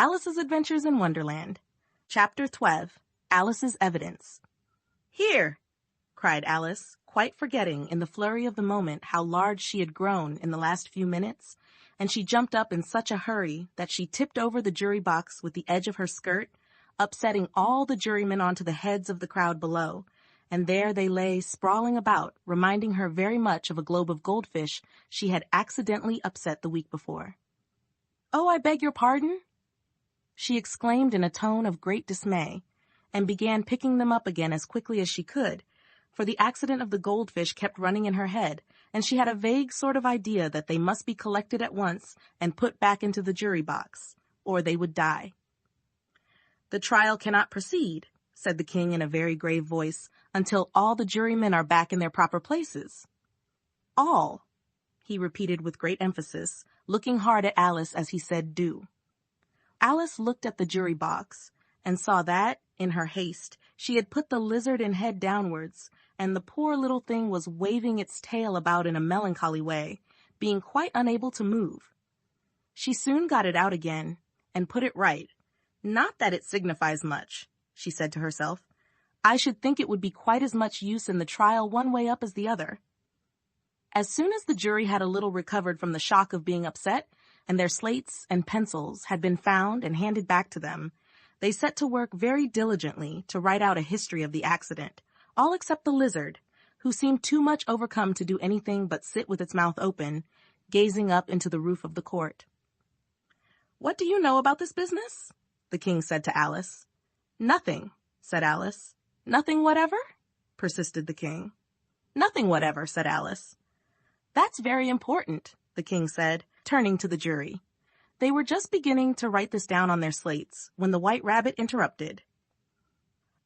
Alice's Adventures in Wonderland. Chapter 12, Alice's Evidence. "Here!" cried Alice, quite forgetting in the flurry of the moment how large she had grown in the last few minutes, and she jumped up in such a hurry that she tipped over the jury box with the edge of her skirt, upsetting all the jurymen onto the heads of the crowd below, and there they lay sprawling about, reminding her very much of a globe of goldfish she had accidentally upset the week before. "Oh, I beg your pardon?" she exclaimed in a tone of great dismay, and began picking them up again as quickly as she could, for the accident of the goldfish kept running in her head, and she had a vague sort of idea that they must be collected at once and put back into the jury box, or they would die. "The trial cannot proceed," said the king in a very grave voice, "until all the jurymen are back in their proper places." "All," he repeated with great emphasis, looking hard at Alice as he said "do." Alice looked at the jury box, and saw that, in her haste, she had put the lizard in head downwards, and the poor little thing was waving its tail about in a melancholy way, being quite unable to move. She soon got it out again, and put it right. "Not that it signifies much," she said to herself. "I should think it would be quite as much use in the trial one way up as the other." As soon as the jury had a little recovered from the shock of being upset, and their slates and pencils had been found and handed back to them, they set to work very diligently to write out a history of the accident, all except the lizard, who seemed too much overcome to do anything but sit with its mouth open, gazing up into the roof of the court. "What do you know about this business?" the king said to Alice. "Nothing," said Alice. "Nothing whatever?" persisted the king. "Nothing whatever," said Alice. "That's very important," the king said, turning to the jury. They were just beginning to write this down on their slates when the White Rabbit interrupted.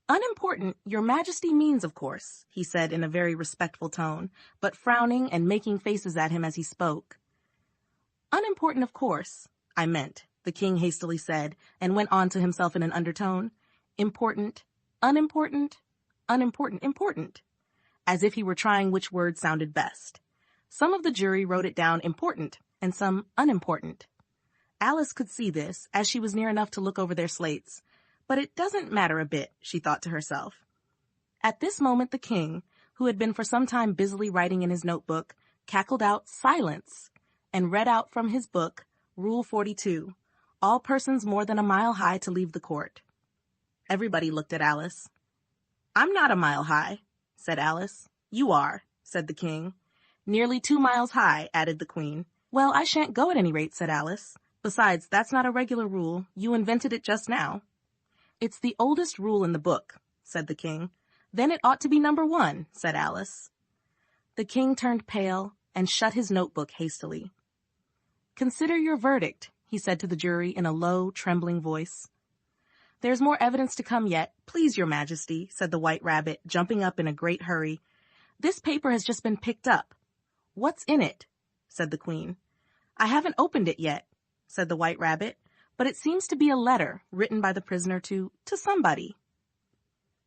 "Unimportant, your majesty means, of course," he said in a very respectful tone, but frowning and making faces at him as he spoke. "Unimportant, of course, I meant," the king hastily said, and went on to himself in an undertone. "Important, unimportant, unimportant, important," as if he were trying which word sounded best. Some of the jury wrote it down important, and some unimportant. Alice could see this, as she was near enough to look over their slates, but it doesn't matter a bit, she thought to herself. At this moment the king, who had been for some time busily writing in his notebook, cackled out "Silence," and read out from his book, Rule 42, all persons more than a mile high to leave the court. Everybody looked at Alice. "I'm not a mile high," said Alice. "You are," said the king. "Nearly 2 miles high," added the queen. "Well, I shan't go at any rate," said Alice. "Besides, that's not a regular rule. You invented it just now." "It's the oldest rule in the book," said the king. "Then it ought to be number 1, said Alice. The king turned pale and shut his notebook hastily. "Consider your verdict," he said to the jury in a low, trembling voice. "There's more evidence to come yet, please your majesty," said the White Rabbit, jumping up in a great hurry. "This paper has just been picked up." "What's in it?" said the queen. "I haven't opened it yet," said the White Rabbit, "but it seems to be a letter written by the prisoner to somebody."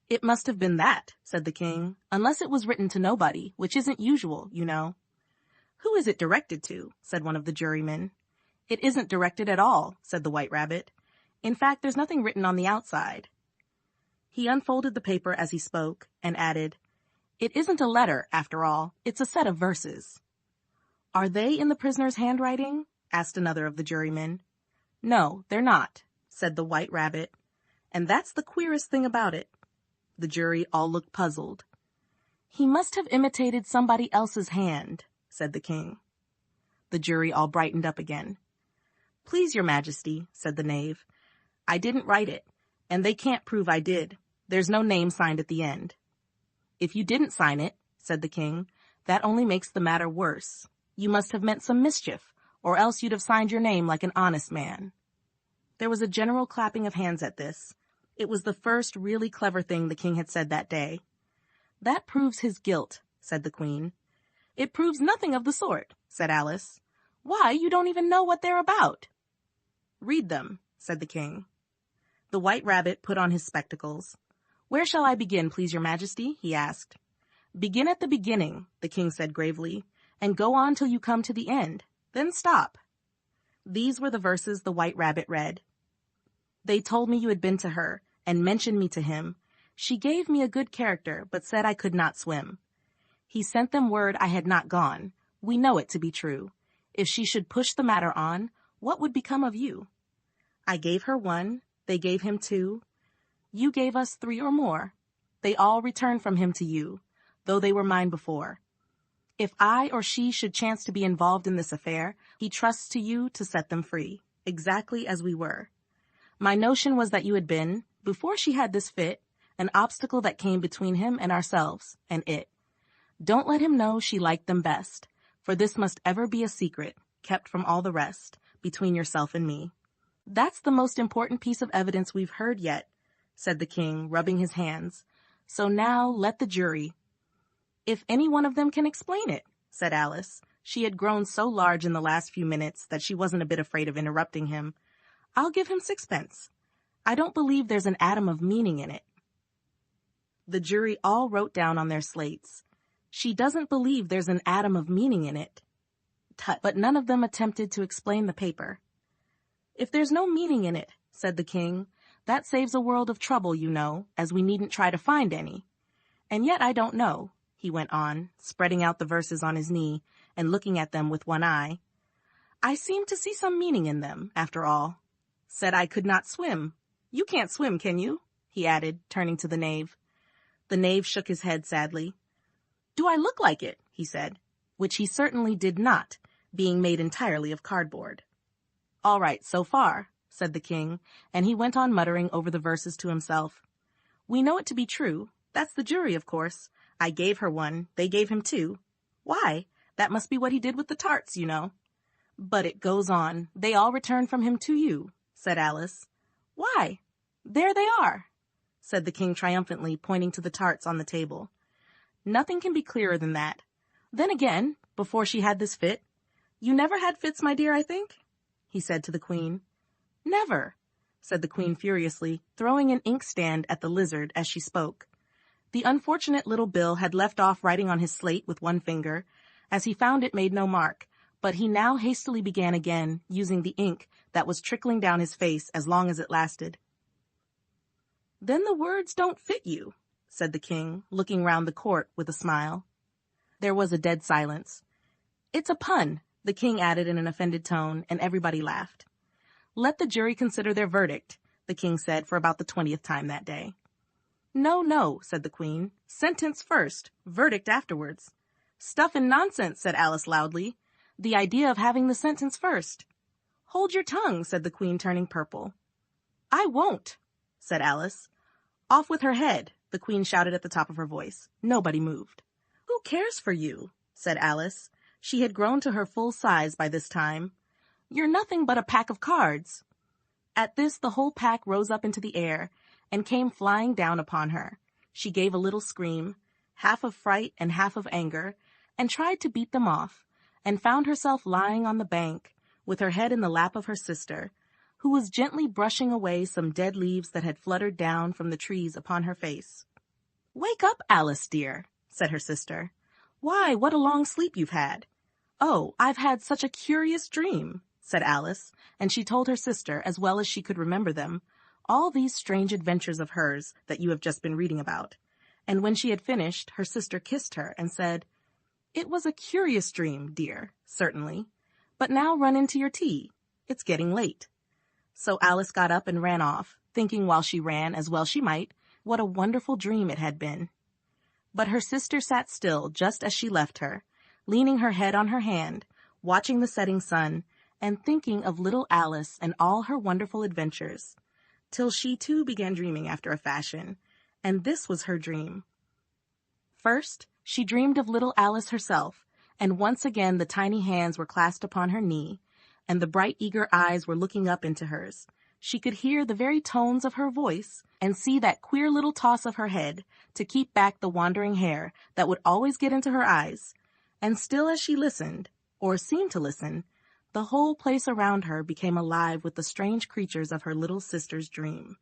"It must have been that," said the king, "unless it was written to nobody, which isn't usual, you know." "Who is it directed to?" said one of the jurymen. "It isn't directed at all," said the White Rabbit. "In fact, there's nothing written on the outside." He unfolded the paper as he spoke, and added, "It isn't a letter, after all. It's a set of verses." "Are they in the prisoner's handwriting?" asked another of the jurymen. "No, they're not," said the White Rabbit. "And that's the queerest thing about it." The jury all looked puzzled. "He must have imitated somebody else's hand," said the king. The jury all brightened up again. "Please your majesty," said the knave, "I didn't write it, and they can't prove I did. There's no name signed at the end." "If you didn't sign it," said the king, "that only makes the matter worse. You must have meant some mischief, or else you'd have signed your name like an honest man." There was a general clapping of hands at this. It was the first really clever thing the king had said that day. "That proves his guilt," said the queen. "It proves nothing of the sort," said Alice. "Why, you don't even know what they're about." "Read them," said the king. The White Rabbit put on his spectacles. "Where shall I begin, please your majesty?" he asked. "Begin at the beginning," the king said gravely, "and go on till you come to the end. Then stop." These were the verses the White Rabbit read. They told me you had been to her, and mentioned me to him. She gave me a good character, but said I could not swim. He sent them word I had not gone. We know it to be true. If she should push the matter on, what would become of you? I gave her 1, they gave him 2. You gave us 3 or more. They all returned from him to you, though they were mine before. If I or she should chance to be involved in this affair, he trusts to you to set them free, exactly as we were. My notion was that you had been, before she had this fit, an obstacle that came between him and ourselves, and it. Don't let him know she liked them best, for this must ever be a secret, kept from all the rest, between yourself and me. That's the most important piece of evidence we've heard yet, said the king, rubbing his hands. So now let the jury. If any one of them can explain it, said Alice. She had grown so large in the last few minutes that she wasn't a bit afraid of interrupting him. I'll give him 6pence. I don't believe there's an atom of meaning in it. The jury all wrote down on their slates, she doesn't believe there's an atom of meaning in it. Tut, but none of them attempted to explain the paper. If there's no meaning in it, said the king, that saves a world of trouble, you know, as we needn't try to find any. And yet I don't know, he went on, spreading out the verses on his knee and looking at them with one eye. I seem to see some meaning in them, after all. Said I could not swim. You can't swim, can you? He added, turning to the knave. The knave shook his head sadly. Do I look like it? He said, which he certainly did not, being made entirely of cardboard. All right, so far, said the king, and he went on muttering over the verses to himself. We know it to be true. That's the jury, of course. I gave her 1, they gave him 2. Why? That must be what he did with the tarts, you know. But it goes on. They all returned from him to you, said Alice. Why? There they are, said the king triumphantly, pointing to the tarts on the table. Nothing can be clearer than that. Then again, before she had this fit, you never had fits, my dear, I think, he said to the queen. Never, said the queen furiously, throwing an inkstand at the lizard as she spoke. The unfortunate little Bill had left off writing on his slate with one finger, as he found it made no mark, but he now hastily began again, using the ink that was trickling down his face as long as it lasted. Then the words don't fit you, said the king, looking round the court with a smile. There was a dead silence. It's a pun, the king added in an offended tone, and everybody laughed. Let the jury consider their verdict, the king said for about the 20th time that day. No, no, said the queen. Sentence first, verdict afterwards. Stuff and nonsense, said Alice loudly. The idea of having the sentence first. Hold your tongue, said the queen, turning purple. I won't, said Alice. Off with her head, the queen shouted at the top of her voice. Nobody moved. Who cares for you, said Alice. She had grown to her full size by this time. You're nothing but a pack of cards. At this, the whole pack rose up into the air and came flying down upon her. She gave a little scream, half of fright and half of anger, and tried to beat them off, and found herself lying on the bank, with her head in the lap of her sister, who was gently brushing away some dead leaves that had fluttered down from the trees upon her face. Wake up, Alice, dear, said her sister. Why, what a long sleep you've had. Oh, I've had such a curious dream, said Alice, and she told her sister, as well as she could remember them, all these strange adventures of hers that you have just been reading about. And when she had finished, her sister kissed her and said, It was a curious dream, dear, certainly. But now run into your tea. It's getting late. So Alice got up and ran off, thinking while she ran, as well she might, what a wonderful dream it had been. But her sister sat still just as she left her, leaning her head on her hand, watching the setting sun, and thinking of little Alice and all her wonderful adventures, till she too began dreaming after a fashion, and this was her dream. First, she dreamed of little Alice herself, and once again the tiny hands were clasped upon her knee, and the bright eager eyes were looking up into hers. She could hear the very tones of her voice, and see that queer little toss of her head to keep back the wandering hair that would always get into her eyes, and still as she listened, or seemed to listen, the whole place around her became alive with the strange creatures of her little sister's dream.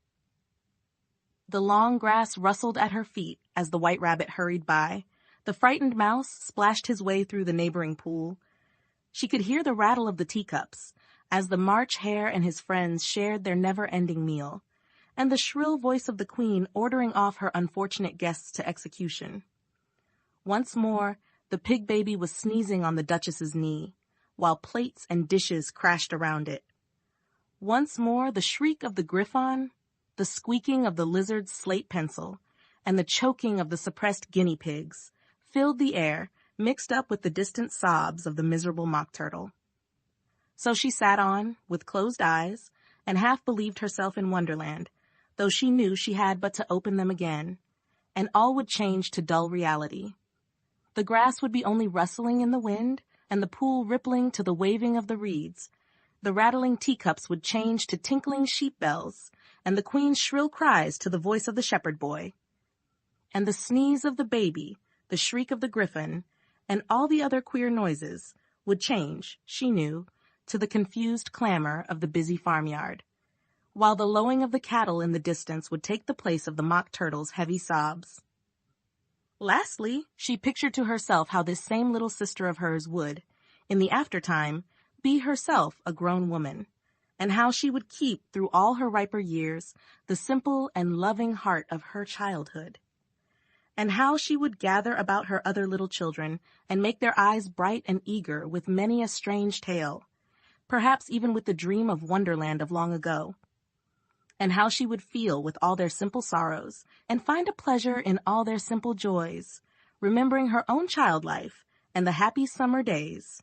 The long grass rustled at her feet as the white rabbit hurried by. The frightened mouse splashed his way through the neighboring pool. She could hear the rattle of the teacups. as the March Hare and his friends shared their never-ending meal, and the shrill voice of the queen ordering off her unfortunate guests to execution. Once more, the pig baby was sneezing on the Duchess's knee, while plates and dishes crashed around it. Once more, the shriek of the griffon, the squeaking of the lizard's slate pencil, and the choking of the suppressed guinea pigs filled the air, mixed up with the distant sobs of the miserable mock turtle. So she sat on, with closed eyes, and half believed herself in Wonderland, though she knew she had but to open them again, and all would change to dull reality. The grass would be only rustling in the wind, and the pool rippling to the waving of the reeds. The rattling teacups would change to tinkling sheep bells, and the queen's shrill cries to the voice of the shepherd boy. And the sneeze of the baby, the shriek of the griffin, and all the other queer noises would change, she knew, to the confused clamor of the busy farmyard, while the lowing of the cattle in the distance would take the place of the mock turtle's heavy sobs. Lastly, she pictured to herself how this same little sister of hers would, in the aftertime, be herself a grown woman, and how she would keep, through all her riper years, the simple and loving heart of her childhood, and how she would gather about her other little children and make their eyes bright and eager with many a strange tale, perhaps even with the dream of Wonderland of long ago, and how she would feel with all their simple sorrows and find a pleasure in all their simple joys, remembering her own child life and the happy summer days